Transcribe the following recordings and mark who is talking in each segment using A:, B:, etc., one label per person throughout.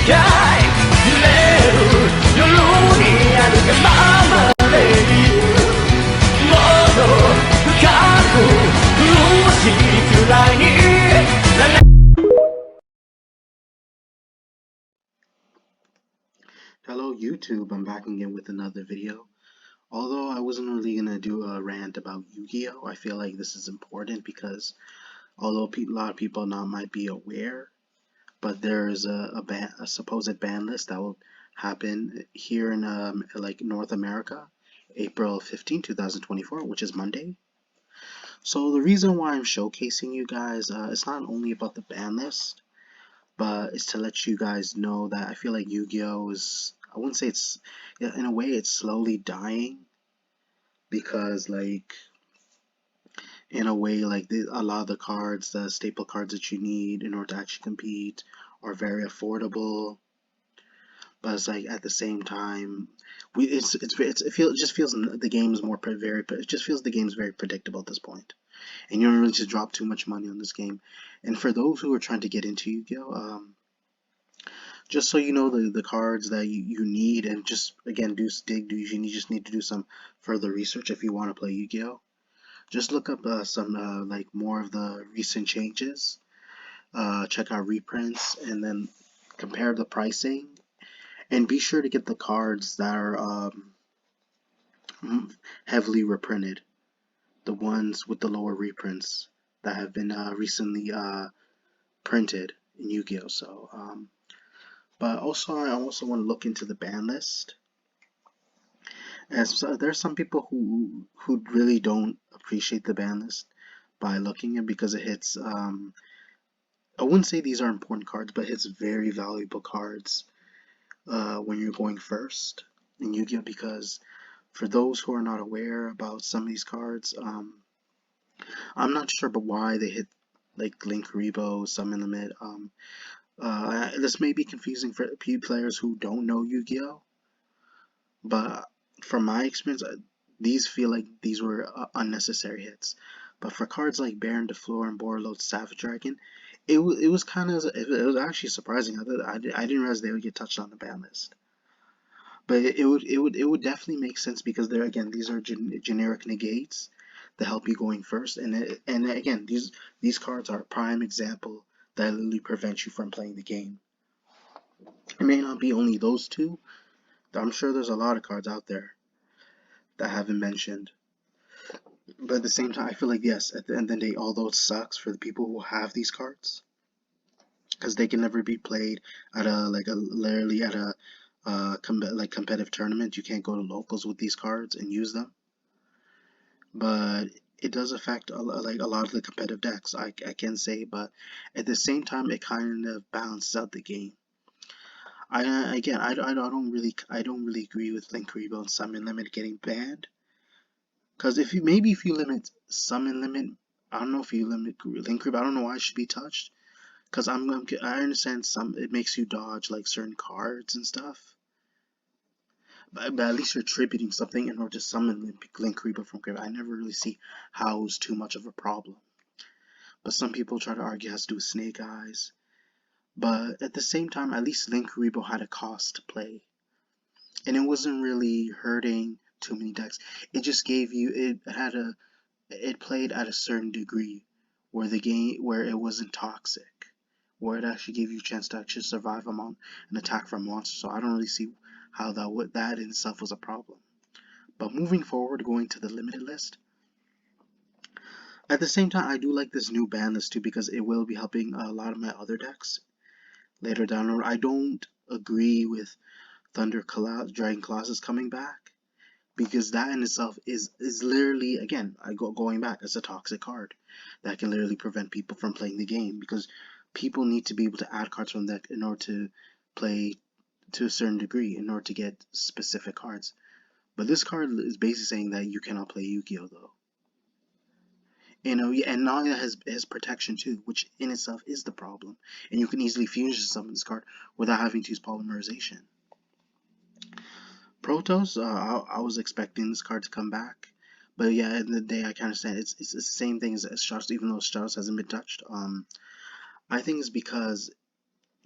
A: Hello YouTube, I'm back again with another video. Although I wasn't really going to do a rant about Yu-Gi-Oh! I feel like this is important because although a lot of people now might be aware, but there is a supposed ban list that will happen here in like North America, April 15, 2024, which is Monday. So the reason why I'm showcasing you guys, it's not only about the ban list, but it's to let you guys know that I feel like Yu-Gi-Oh! Is, I wouldn't say it's, yeah, in a way it's slowly dying because like in a way like a lot of the cards, the staple cards that you need in order to actually compete are very affordable, but it's like at the same time it just feels the game's more it just feels the game's very predictable at this point, and you don't really just drop too much money on this game. And for those who are trying to get into Yu-Gi-Oh! Just so you know the cards that you need, and just again you just need to do some further research if you want to play Yu-Gi-Oh! Just look up some like more of the recent changes, check out reprints, and then compare the pricing, and be sure to get the cards that are heavily reprinted, the ones with the lower reprints that have been recently printed in Yu-Gi-Oh! So but also I also want to look into the ban list, as there's some people who really don't appreciate the ban list by looking at, because it hits I wouldn't say these are important cards, but it's very valuable cards when you're going first in Yu-Gi-Oh! Because for those who are not aware about some of these cards, I'm not sure but why they hit like Link Rebo, Summon Limit. This may be confusing for players who don't know Yu-Gi-Oh! But from my experience, these feel like these were unnecessary hits. But for cards like Baron DeFleur and Borreload Savage Dragon, it was kind of, it was actually surprising. I didn't realize they would get touched on the ban list. But it would definitely make sense because they're, again, these are generic negates that help you going first, and again, these cards are a prime example that literally prevent you from playing the game. It may not be only those two. I'm sure there's a lot of cards out there that I haven't mentioned. But at the same time, I feel like, yes, at the end of the day, although it sucks for the people who have these cards, because they can never be played at literally at a competitive tournament. You can't go to locals with these cards and use them. But it does affect a lot of the competitive decks, I can say. But at the same time, it kind of balances out the game. I don't really agree with Link Rebo and Summon Limit getting banned. Because if you limit Summon Limit, I don't know if you limit Link Rebo, I don't know why it should be touched. Because I understand it makes you dodge like certain cards and stuff. But at least you're attributing something in order to summon Link Rebo from grave. I never really see how it's too much of a problem. But some people try to argue it has to do with Snake Eyes. But at the same time, at least Link Rebo had a cost to play, and it wasn't really hurting too many decks. It just gave you, it played at a certain degree where it wasn't toxic, where it actually gave you a chance to actually survive an attack from monsters. So I don't really see how that in itself was a problem. But moving forward, going to the limited list. At the same time, I do like this new ban list too, because it will be helping a lot of my other decks later down the road. I don't agree with Dragon Colossus coming back, because that in itself is literally, again, going back, as a toxic card that can literally prevent people from playing the game, because people need to be able to add cards from that in order to play to a certain degree, in order to get specific cards. But this card is basically saying that you cannot play Yu-Gi-Oh! Though. You know, and now it has protection too, which in itself is the problem. And you can easily fusion summon this card without having to use polymerization. Protoss, I was expecting this card to come back, but yeah, in the day I kind of understand it's the same thing as Strauss, even though Strauss hasn't been touched. I think it's because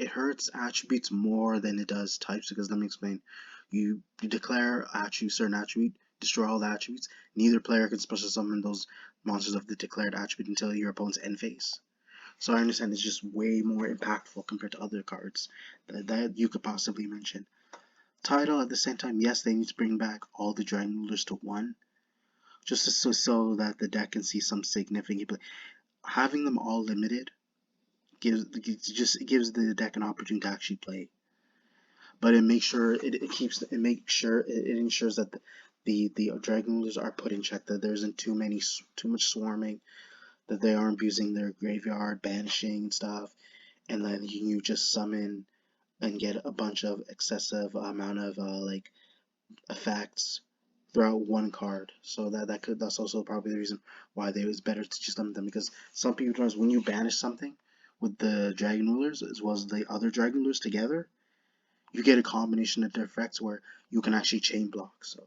A: it hurts attributes more than it does types, because let me explain. You declare attribute, certain attribute, destroy all the attributes. Neither player can special summon those monsters of the declared attribute until your opponent's end phase. So I understand it's just way more impactful compared to other cards that you could possibly mention. Title at the same time, yes, they need to bring back all the Dragon Rulers to one, just so that the deck can see some significant play. Having them all limited gives the deck an opportunity to actually play, but it makes sure it ensures that the Dragon Rulers are put in check, that there isn't too much swarming, that they aren't abusing their graveyard, banishing and stuff, and then you just summon and get a bunch of excessive amount of like effects throughout one card. So that's also probably the reason why it was better to just limit them, because some people notice when you banish something with the Dragon Rulers as well as the other Dragon Rulers together, you get a combination of effects where you can actually chain block. So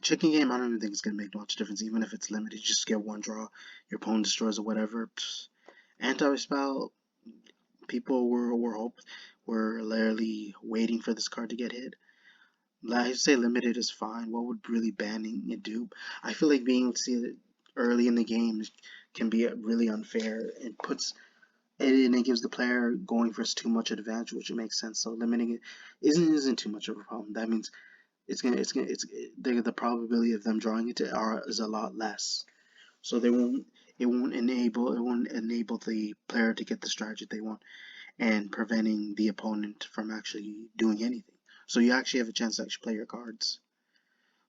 A: chicken game, I don't even think it's gonna make much difference, even if it's limited. You just get one draw, your opponent destroys or whatever. Anti-spell, people were literally waiting for this card to get hit. I say limited is fine. What would really banning it do? I feel like being see it early in the game can be really unfair. It gives the player going for too much advantage, which makes sense. So limiting it isn't too much of a problem. That means the probability of them drawing it is a lot less. So it won't enable the player to get the strategy they want, and preventing the opponent from actually doing anything. So you actually have a chance to actually play your cards.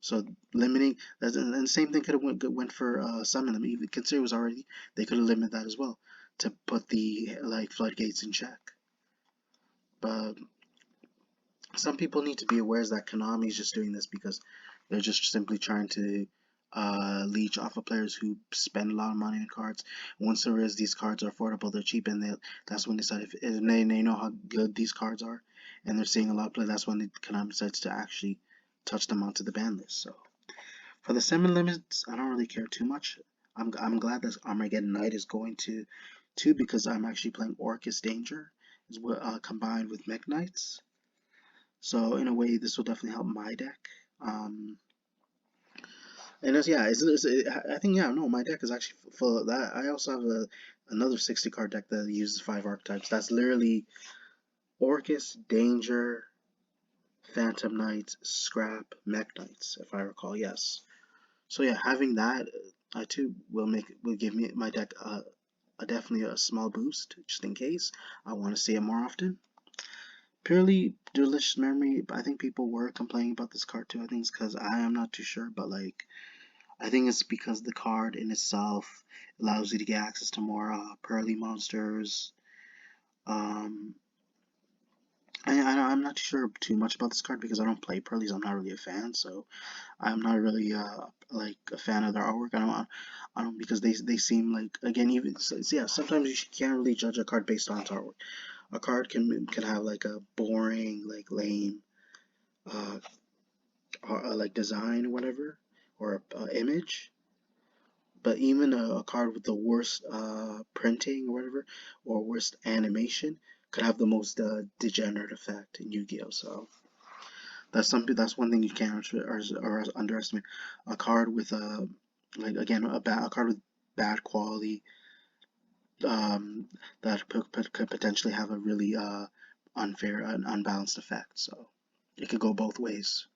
A: So limiting that, and the same thing could have went for summon them. Even consider it was already, they could have limited that as well to put the like floodgates in check. But some people need to be aware that Konami is just doing this because they're just simply trying to leech off of players who spend a lot of money on cards. Once there is these cards are affordable, they're cheap, and that's when they decide if they know how good these cards are, and they're seeing a lot of play. That's when Konami decides to actually touch them onto the ban list. So for the summon limits, I don't really care too much. I'm glad that Armageddon Knight is going to two, because I'm actually playing Orcus Danger combined with Mech Knights. So in a way, this will definitely help my deck. And I think, yeah, no, my deck is actually full of that. I also have another 60 card deck that uses 5 archetypes. That's literally Orcus, Danger, Phantom Knights, Scrap, Mech Knights, if I recall. Yes. So yeah, having that, I too will give me my deck definitely a small boost, just in case I want to see it more often. Purely Delicious Memory, I think people were complaining about this card too. I think it's because I am not too sure, but like, I think it's because the card in itself allows you to get access to more pearly monsters. Um, I'm not too sure too much about this card because I don't play pearlies. I'm not really a fan, so I'm not really like a fan of their artwork. I don't, because they seem like, again, even so, yeah, sometimes you can't really judge a card based on its artwork. A card can have like a boring, like lame, uh, like design or whatever, or a image. But even a card with the worst printing or whatever, or worst animation, could have the most degenerate effect in Yu-Gi-Oh! So that's one thing you can't or underestimate. A card with like, again, a card with bad quality, um, that could potentially have a really unfair and unbalanced effect. So it could go both ways.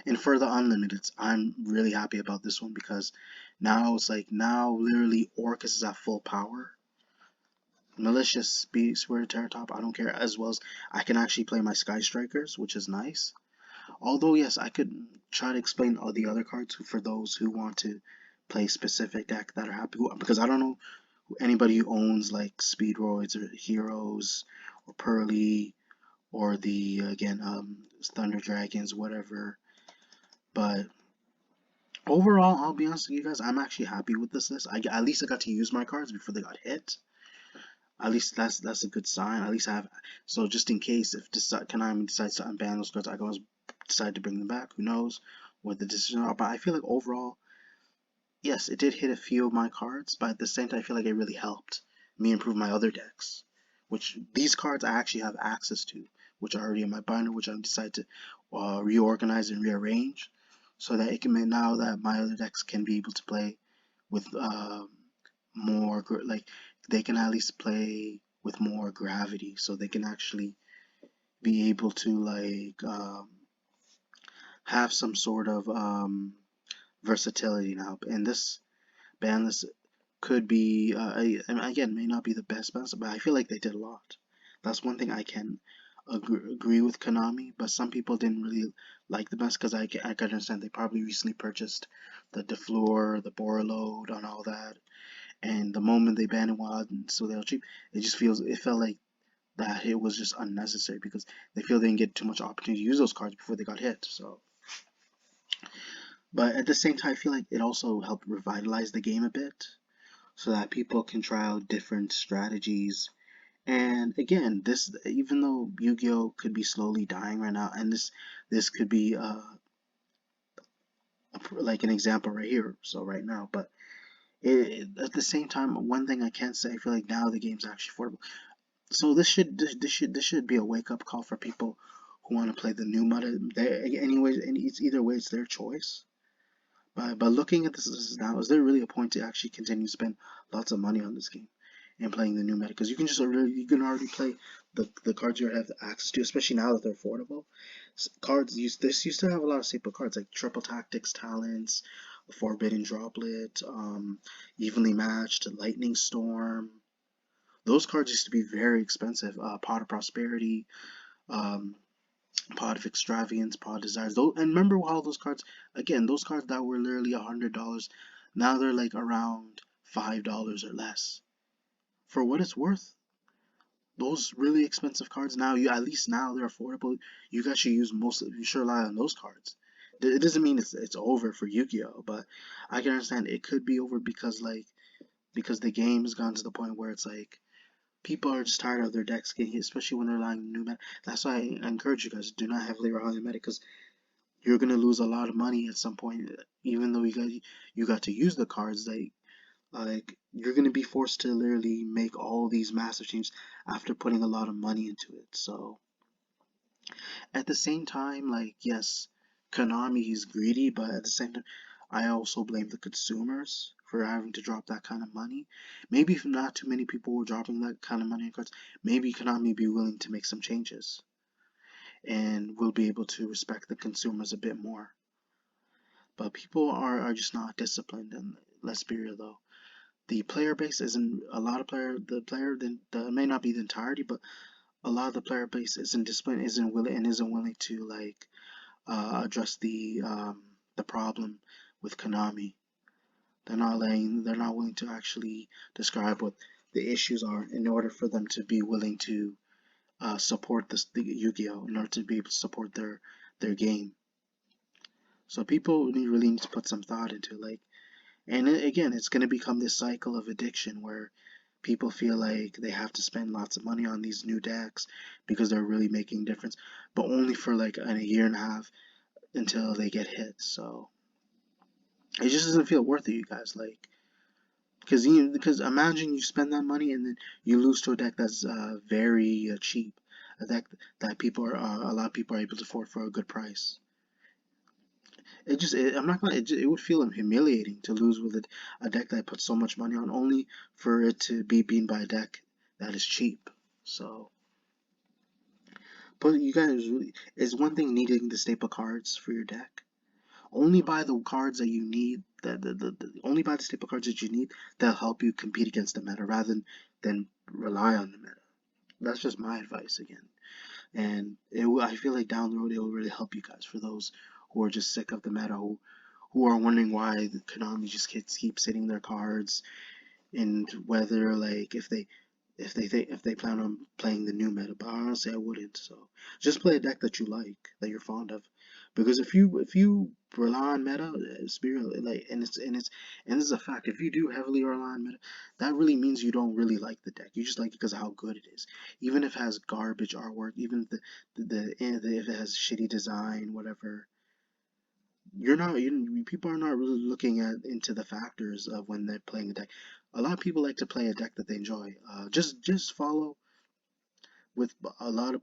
A: And for the unlimiteds, I'm really happy about this one, because now it's like, now literally Orcus is at full power. Malicious speaks word Terra Top, I don't care, as well as I can actually play my Sky Strikers, which is nice. Although yes, I could try to explain all the other cards for those who want to play specific deck that are happy, because I don't know anybody who owns like Speedroids or Heroes or Pearly or the again Thunder Dragons, whatever. But overall, I'll be honest with you guys, I'm actually happy with this list. At least I got to use my cards before they got hit. At least that's a good sign. At least I have, so just in case if Konami decides to unban those cards, I can always decide to bring them back. Who knows what the decision are? But I feel like overall, yes, it did hit a few of my cards, but at the same time, I feel like it really helped me improve my other decks. which these cards I actually have access to, which are already in my binder, which I decided to reorganize and rearrange, so that it can now that my other decks can be able to play with more like they can at least play with more gravity, so they can actually be able to like have some sort of versatility now. And this ban list could be and again may not be the best balance, but I feel like they did a lot. That's one thing I can agree with Konami, but some people didn't really like the best because I can understand they probably recently purchased the Defleur, the Borreload, and all that, and the moment they banned it wild and so they were cheap, it felt like that it was just unnecessary because they feel they didn't get too much opportunity to use those cards before they got hit. So, but at the same time, I feel like it also helped revitalize the game a bit so that people can try out different strategies. And again, this even though Yu-Gi-Oh could be slowly dying right now, and this could be like an example right here, so right now, but at the same time, one thing I can say, I feel like now the game's actually affordable. So this should be a wake up call for people who want to play the new meta. Anyways, and it's either way, it's their choice. By looking at this now, is there really a point to actually continue to spend lots of money on this game and playing the new meta? Because you can already play the cards you have access to, especially now that they're affordable. This used to have a lot of staple cards like Triple Tactics, Talents, Forbidden Droplet, Evenly Matched, Lightning Storm. Those cards used to be very expensive. Pot of Prosperity, um, Pot of Extravagance, Pot of Desires. And remember how those cards, again, those cards that were literally $100, now they're like around $5 or less. For what it's worth, those really expensive cards now, at least now they're affordable. You guys should you should rely on those cards. It doesn't mean it's over for Yu-Gi-Oh, but I can understand it could be over because the game has gone to the point where it's like people are just tired of their decks getting hit, especially when they're relying on new meta. That's why I encourage you guys to do not heavily rely on meta because you're gonna lose a lot of money at some point, even though you got to use the cards. Like you're gonna be forced to literally make all these massive changes after putting a lot of money into it. So at the same time, like yes, Konami is greedy, but at the same time, I also blame the consumers for having to drop that kind of money. Maybe if not too many people were dropping that kind of money on cards, maybe Konami be willing to make some changes and we'll be able to respect the consumers a bit more. But people are just not disciplined, and let's be real though. The player base isn't a lot of the may not be the entirety, but a lot of the player base isn't disciplined, isn't willing to like address the problem with Konami. They're not willing to actually describe what the issues are in order for them to be willing to support the Yu-Gi-Oh in order to be able to support their game. So people really need to put some thought into like, and again, it's going to become this cycle of addiction where people feel like they have to spend lots of money on these new decks because they're really making a difference, but only for like a year and a half until they get hit. So it just doesn't feel worth it, you guys. Like, because imagine you spend that money and then you lose to a deck that's very cheap, a deck that a lot of people are able to afford for a good price. I'm not gonna, it would feel humiliating to lose with a deck that I put so much money on only for it to be beaten by a deck that is cheap. So, but you guys, is one thing needing the staple cards for your deck. Only buy the cards that you need, only buy the staple cards that you need that'll help you compete against the meta rather than rely on the meta. That's just my advice again. And I feel like down the road it will really help you guys for those who are just sick of the meta, who are wondering why the Konami just keeps hitting their cards, and whether like if they plan on playing the new meta. But honestly, I wouldn't. So just play a deck that you like, that you're fond of, because if you rely on meta, it's really like and this is a fact. If you do heavily rely on meta, that really means you don't really like the deck. You just like it because of how good it is. Even if it has garbage artwork, even if if it has shitty design, whatever, people are not really looking into the factors of when they're playing a deck. A lot of people like to play a deck that they enjoy. Just follow. with a lot of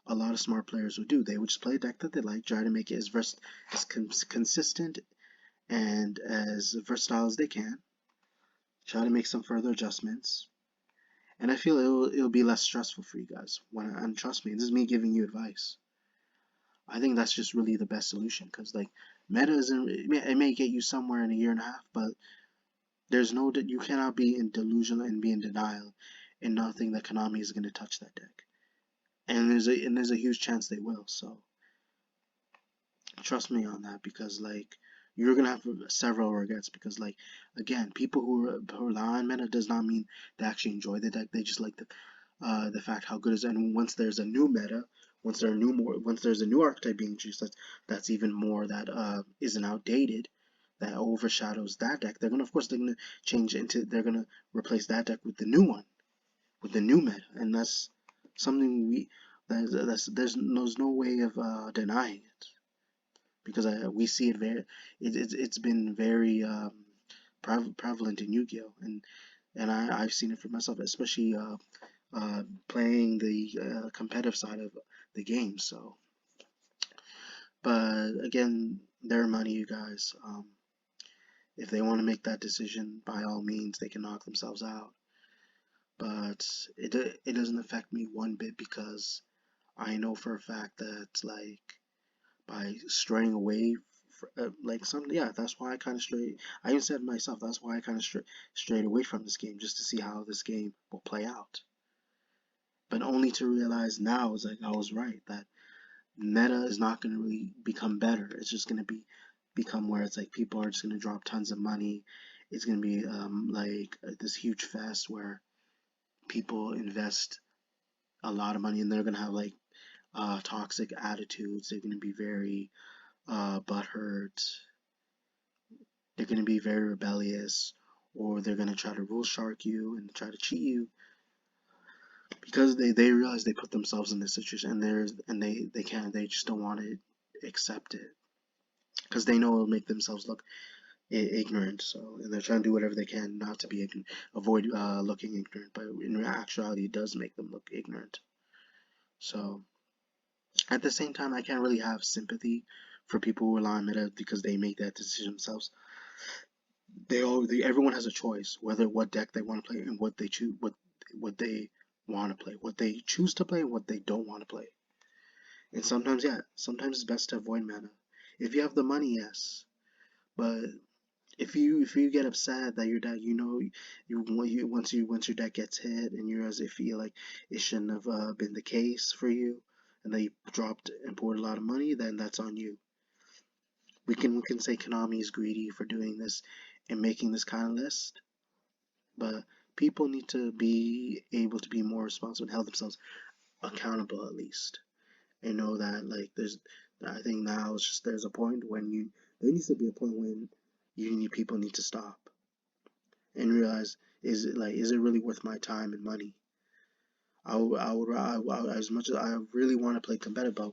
A: a lot of smart players would do. They would just play a deck that they like, try to make it as consistent and as versatile as they can, try to make some further adjustments, and I feel it'll be less stressful for you guys. And trust me, this is me giving you advice. I think that's just really the best solution because like meta isn't it may get you somewhere in a year and a half, but there's no you cannot be in delusion and be in denial and not think that Konami is going to touch that deck. And there's a huge chance they will. So trust me on that because like you're gonna have several regrets because like again people who rely on meta does not mean they actually enjoy the deck. They just like the fact how good it is. And once there's a new meta, once there's a new archetype being introduced that's even more that isn't outdated, that overshadows that deck, they're gonna change into they're gonna replace that deck with the new one, with the new meta, and that's something there's no way of denying it because we see it it's been very prevalent in Yu-Gi-Oh, and I've seen it for myself, especially playing the competitive side of the game. So, but again, their money, you guys. If they want to make that decision, by all means, they can knock themselves out. But it doesn't affect me one bit because I know for a fact that like by straying away, like some yeah, that's why I kind of strayed. I even said myself that's why I kind of strayed away from this game just to see how this game will play out. But only to realize now is like I was right that meta is not going to really become better. It's just going to become where it's like people are just going to drop tons of money. It's going to be like this huge fest where people invest a lot of money and they're going to have like toxic attitudes. They're going to be very butthurt. They're going to be very rebellious, or they're going to try to rule shark you and try to cheat you because they realize they put themselves in this situation and they can't, they just don't want to accept it because they know it'll make themselves look ignorant. So and they're trying to do whatever they can not to be ignorant, avoid looking ignorant, but in actuality it does make them look ignorant. So at the same time I can't really have sympathy for people who rely on meta because they make that decision themselves. Everyone has a choice whether what deck they want to play and what they choose, what they want to play, what they choose to play, and what they don't want to play. And sometimes, yeah, sometimes it's best to avoid mana. If you have the money, yes, but if you get upset that your deck, once your deck gets hit and you realize you feel like it shouldn't have been the case for you, and that you dropped and poured a lot of money, then that's on you. We can say Konami is greedy for doing this and making this kind of list, but people need to be able to be more responsible and hold themselves accountable at least, and know that like I think now it's just there's a point when there needs to be a point when people need to stop and realize is it really worth my time and money? As much as I really want to play competitive,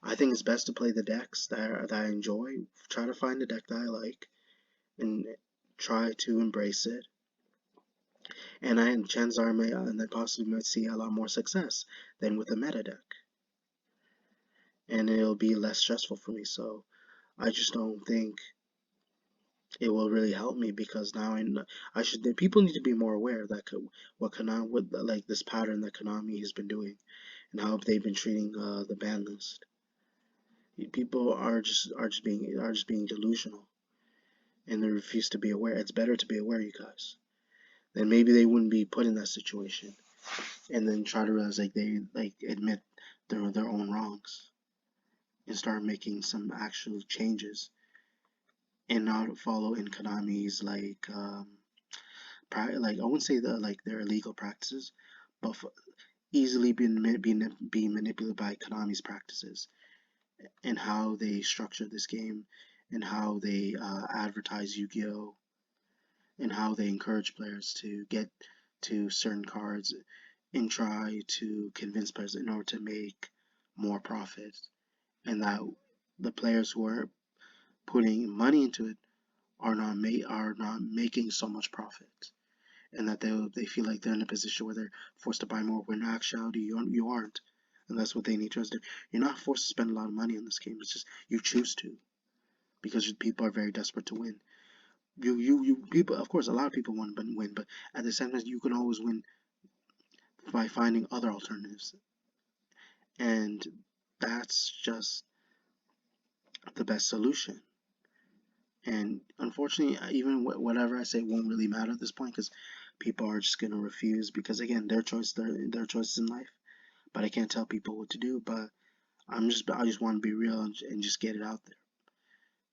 A: I think it's best to play the decks that I enjoy. Try to find a deck that I like and try to embrace it. And chances are and I possibly might see a lot more success than with a meta deck, and it'll be less stressful for me. So I just don't think it will really help me because now people need to be more aware that what like this pattern that Konami has been doing and how they've been treating the ban list. People are just being delusional and they refuse to be aware. It's better to be aware, you guys. Then maybe they wouldn't be put in that situation and then try to realize like they like admit their own wrongs and start making some actual changes and not follow in Konami's like I wouldn't say that like their illegal practices, but easily be manipulated by Konami's practices and how they structure this game and how they advertise Yu-Gi-Oh and how they encourage players to get to certain cards and try to convince players in order to make more profit, and that the players who are putting money into it are not making so much profit, and that they feel like they're in a position where they're forced to buy more, when in actuality you aren't. And that's what they need to understand. You're not forced to spend a lot of money on this game. It's just you choose to, because people are very desperate to win. You people, of course, a lot of people want to win, but at the same time, you can always win by finding other alternatives, and that's just the best solution. And unfortunately, even whatever I say won't really matter at this point, because people are just gonna refuse, because again, their choices in life. But I can't tell people what to do. But I just want to be real, and just get it out there,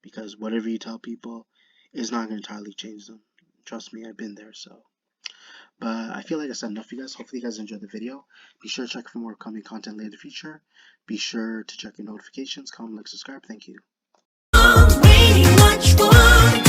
A: because whatever you tell people is not gonna entirely change them. Trust me, I've been there. So, but I feel like I said enough for you guys. Hopefully you guys enjoyed the video. Be sure to check for more upcoming content later in the future. Be sure to check your notifications, comment, like, subscribe. Thank you.
B: Way much fun.